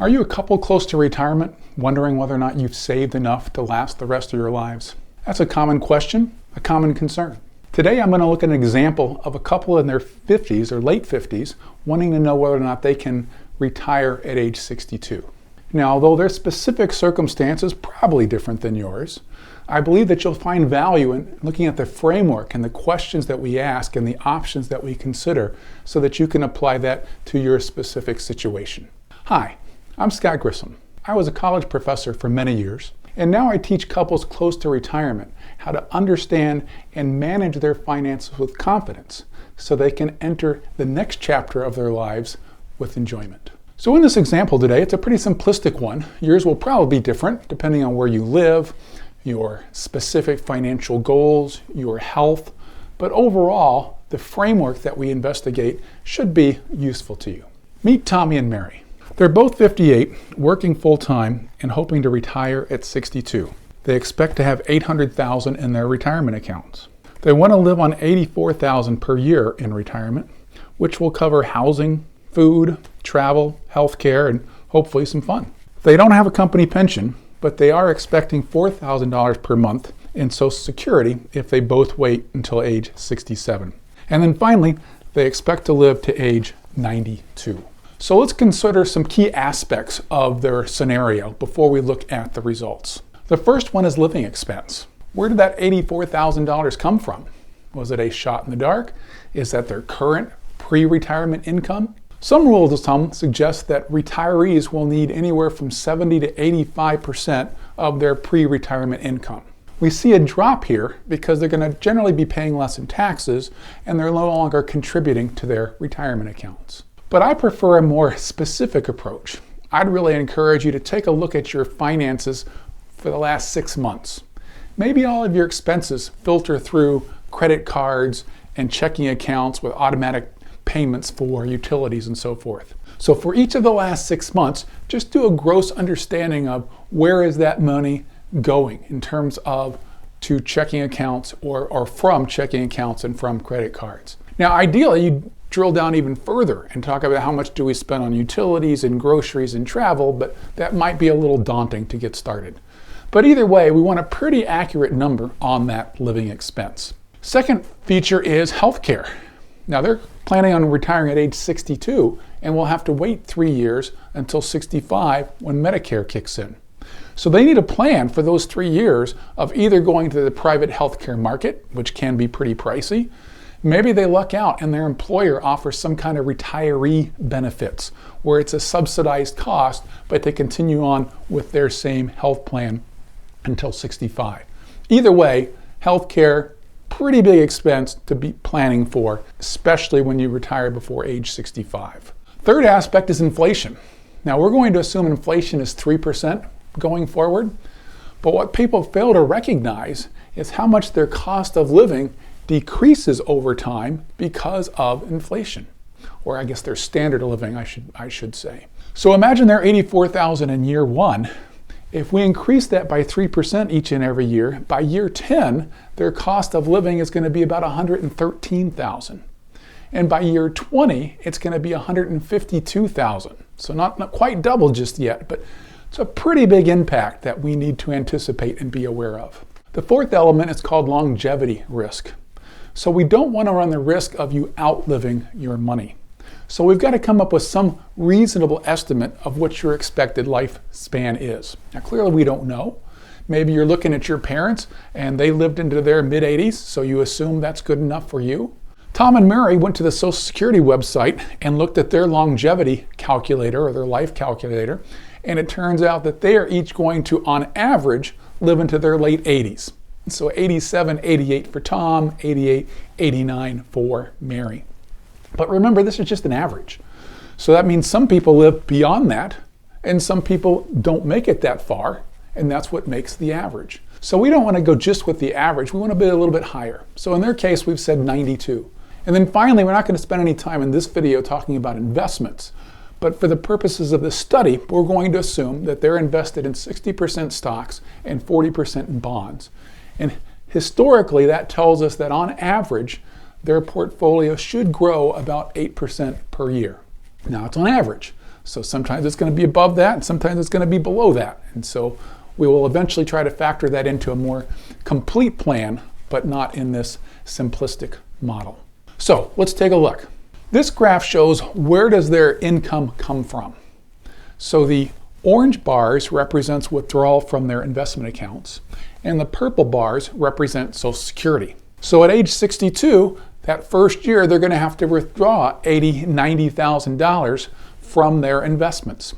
Are you a couple close to retirement, wondering whether or not you've saved enough to last the rest of your lives? That's a common question, a common concern. Today I'm going to look at an example of a couple in their 50s or late 50s wanting to know whether or not they can retire at age 62. Now, although their specific circumstance is probably different than yours, I believe that you'll find value in looking at the framework and the questions that we ask and the options that we consider so that you can apply that to your specific situation. Hi, I'm Scott Grissom. I was a college professor for many years, and now I teach couples close to retirement how to understand and manage their finances with confidence so they can enter the next chapter of their lives with enjoyment. So in this example today, it's a pretty simplistic one. Yours will probably be different depending on where you live, your specific financial goals, your health, but overall, the framework that we investigate should be useful to you. Meet Tommy and Mary. They're both 58, working full-time and hoping to retire at 62. They expect to have $800,000 in their retirement accounts. They want to live on $84,000 per year in retirement, which will cover housing, food, travel, healthcare, and hopefully some fun. They don't have a company pension, but they are expecting $4,000 per month in Social Security if they both wait until age 67. And then finally, they expect to live to age 92. So let's consider some key aspects of their scenario before we look at the results. The first one is living expense. Where did that $84,000 come from? Was it a shot in the dark? Is that their current pre-retirement income? Some rules of thumb suggest that retirees will need anywhere from 70 to 85% of their pre-retirement income. We see a drop here because they're going to generally be paying less in taxes and they're no longer contributing to their retirement accounts. But I prefer a more specific approach. I'd really encourage you to take a look at your finances for the last 6 months. Maybe all of your expenses filter through credit cards and checking accounts with automatic payments for utilities and so forth. So for each of the last 6 months, just do a gross understanding of where is that money going in terms of to checking accounts or from checking accounts and from credit cards. Now ideally, you drill down even further and talk about how much do we spend on utilities and groceries and travel, but that might be a little daunting to get started. But either way, we want a pretty accurate number on that living expense. Second feature is healthcare. Now they're planning on retiring at age 62 and will have to wait 3 years until 65 when Medicare kicks in. So they need a plan for those 3 years of either going to the private healthcare market, which can be pretty pricey. Maybe they luck out and their employer offers some kind of retiree benefits where it's a subsidized cost, but they continue on with their same health plan until 65. Either way, healthcare, pretty big expense to be planning for, especially when you retire before age 65. Third aspect is inflation. Now we're going to assume inflation is 3% going forward, but what people fail to recognize is how much their cost of living decreases over time because of inflation, or I guess their standard of living, I should say. So imagine they're $84,000 in year 1. If we increase that by 3% each and every year, by year 10, their cost of living is going to be about $113,000. And by year 20, it's going to be $152,000. So not quite double just yet, but it's a pretty big impact that we need to anticipate and be aware of. The fourth element is called longevity risk. So we don't want to run the risk of you outliving your money. So we've got to come up with some reasonable estimate of what your expected lifespan is. Now clearly we don't know. Maybe you're looking at your parents and they lived into their mid-80s, so you assume that's good enough for you. Tom and Mary went to the Social Security website and looked at their longevity calculator or their life calculator, and it turns out that they are each going to, on average, live into their late 80s. So 87, 88 for Tom, 88, 89 for Mary. But remember, this is just an average. So that means some people live beyond that, and some people don't make it that far, and that's what makes the average. So we don't want to go just with the average, we want to be a little bit higher. So in their case, we've said 92. And then finally, we're not going to spend any time in this video talking about investments. But for the purposes of this study, we're going to assume that they're invested in 60% stocks and 40% in bonds. And historically, that tells us that on average, their portfolio should grow about 8% per year. Now, it's on average. So sometimes it's going to be above that, and sometimes it's going to be below that. And so we will eventually try to factor that into a more complete plan, but not in this simplistic model. So let's take a look. This graph shows where does their income come from. So the orange bars represents withdrawal from their investment accounts, and the purple bars represent Social Security. So at age 62, that first year, they're going to have to withdraw $80,000, $90,000 from their investments.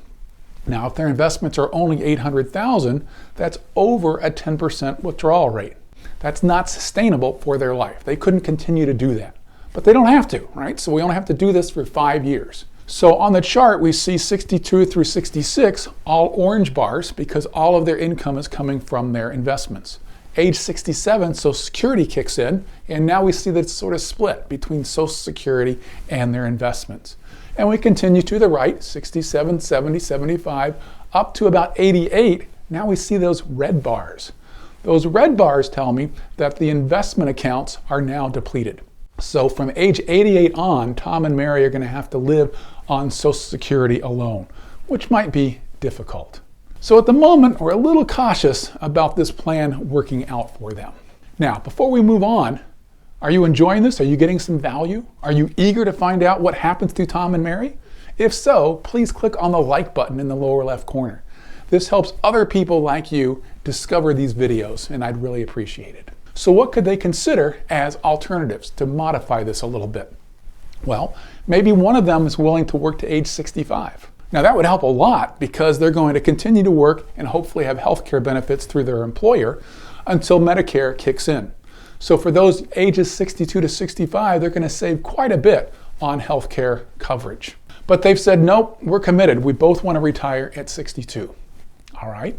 Now, if their investments are only $800,000, that's over a 10% withdrawal rate. That's not sustainable for their life. They couldn't continue to do that. But they don't have to, right? So we only have to do this for 5 years. So on the chart, we see 62 through 66, all orange bars, because all of their income is coming from their investments. Age 67, Social Security kicks in, and now we see that it's sort of split between Social Security and their investments. And we continue to the right, 67, 70, 75, up to about 88. Now we see those red bars. Those red bars tell me that the investment accounts are now depleted. So from age 88 on, Tom and Mary are going to have to live on Social Security alone, which might be difficult. So at the moment, we're a little cautious about this plan working out for them. Now, before we move on, are you enjoying this? Are you getting some value? Are you eager to find out what happens to Tom and Mary? If so, please click on the like button in the lower left corner. This helps other people like you discover these videos, and I'd really appreciate it. So what could they consider as alternatives to modify this a little bit? Well, maybe one of them is willing to work to age 65. Now that would help a lot because they're going to continue to work and hopefully have health care benefits through their employer until Medicare kicks in. So for those ages 62 to 65, they're going to save quite a bit on health care coverage. But they've said, nope, we're committed. We both want to retire at 62. All right.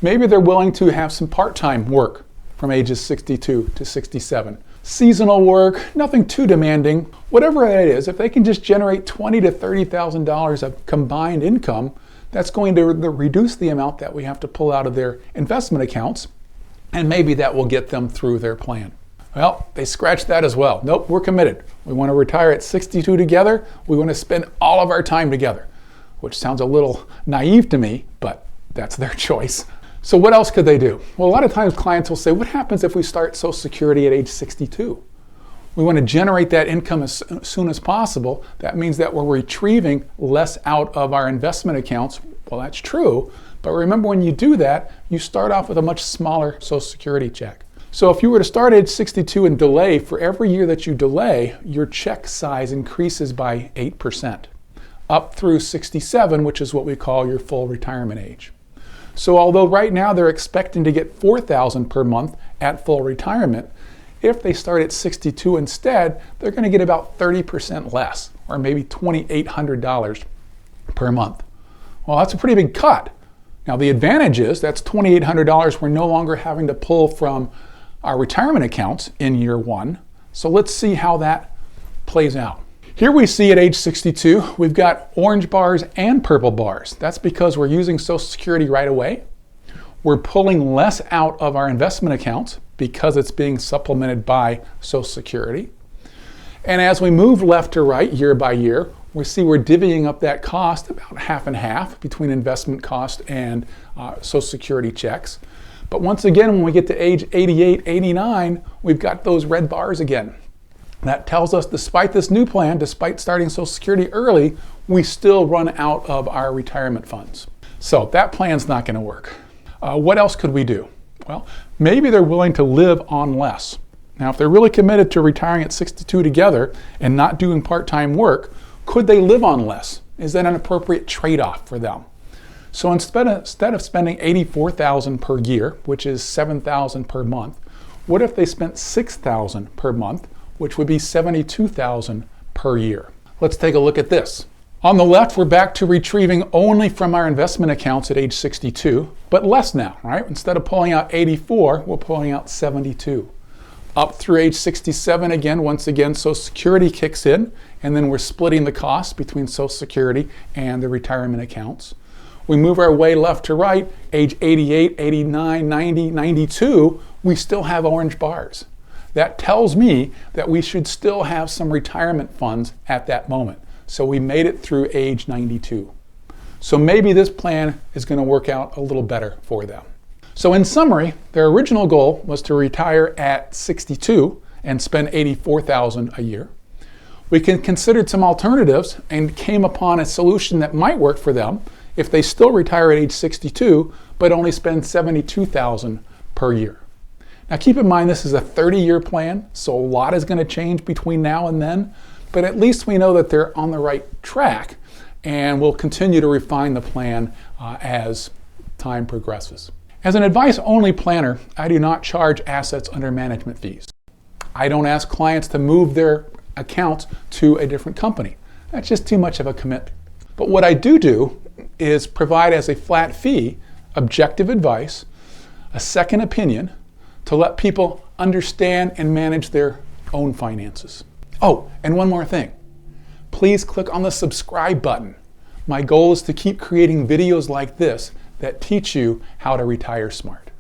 Maybe they're willing to have some part-time work from ages 62 to 67. Seasonal work, nothing too demanding. Whatever that is, if they can just generate $20,000 to $30,000 of combined income, that's going to reduce the amount that we have to pull out of their investment accounts, and maybe that will get them through their plan. Well, they scratched that as well. Nope, we're committed. We want to retire at 62 together. We want to spend all of our time together, which sounds a little naive to me, but that's their choice. So what else could they do? Well, a lot of times clients will say, what happens if we start Social Security at age 62? We want to generate that income as soon as possible. That means that we're retrieving less out of our investment accounts. Well, that's true. But remember, when you do that, you start off with a much smaller Social Security check. So if you were to start at age 62 and delay, for every year that you delay, your check size increases by 8%, up through 67, which is what we call your full retirement age. So although right now they're expecting to get $4,000 per month at full retirement, if they start at 62 instead, they're going to get about 30% less, or maybe $2,800 per month. Well, that's a pretty big cut. Now the advantage is that's $2,800 we're no longer having to pull from our retirement accounts in year one. So let's see how that plays out. Here we see at age 62, we've got orange bars and purple bars. That's because we're using Social Security right away. We're pulling less out of our investment accounts because it's being supplemented by Social Security. And as we move left to right year by year, we see we're divvying up that cost about half and half between investment cost and Social Security checks. But once again, when we get to age 88, 89, we've got those red bars again. That tells us despite this new plan, despite starting Social Security early, we still run out of our retirement funds. So that plan's not going to work. What else could we do? Well, maybe they're willing to live on less. Now, if they're really committed to retiring at 62 together and not doing part-time work, could they live on less? Is that an appropriate trade-off for them? So instead of spending $84,000 per year, which is $7,000 per month, what if they spent $6,000 per month, which would be $72,000 per year? Let's take a look at this. On the left, we're back to retrieving only from our investment accounts at age 62, but less now, right? Instead of pulling out 84, we're pulling out 72. Up through age 67 again, once again, Social Security kicks in, and then we're splitting the cost between Social Security and the retirement accounts. We move our way left to right, age 88, 89, 90, 92, we still have orange bars. That tells me that we should still have some retirement funds at that moment. So we made it through age 92. So maybe this plan is going to work out a little better for them. So in summary, their original goal was to retire at 62 and spend $84,000 a year. We considered some alternatives and came upon a solution that might work for them if they still retire at age 62 but only spend $72,000 per year. Now keep in mind this is a 30-year plan, so a lot is going to change between now and then, but at least we know that they're on the right track, and we'll continue to refine the plan as time progresses. As an advice-only planner, I do not charge assets under management fees. I don't ask clients to move their accounts to a different company. That's just too much of a commitment. But what I do is provide as a flat fee objective advice, a second opinion, to let people understand and manage their own finances. Oh, and one more thing. Please click on the subscribe button. My goal is to keep creating videos like this that teach you how to retire smart.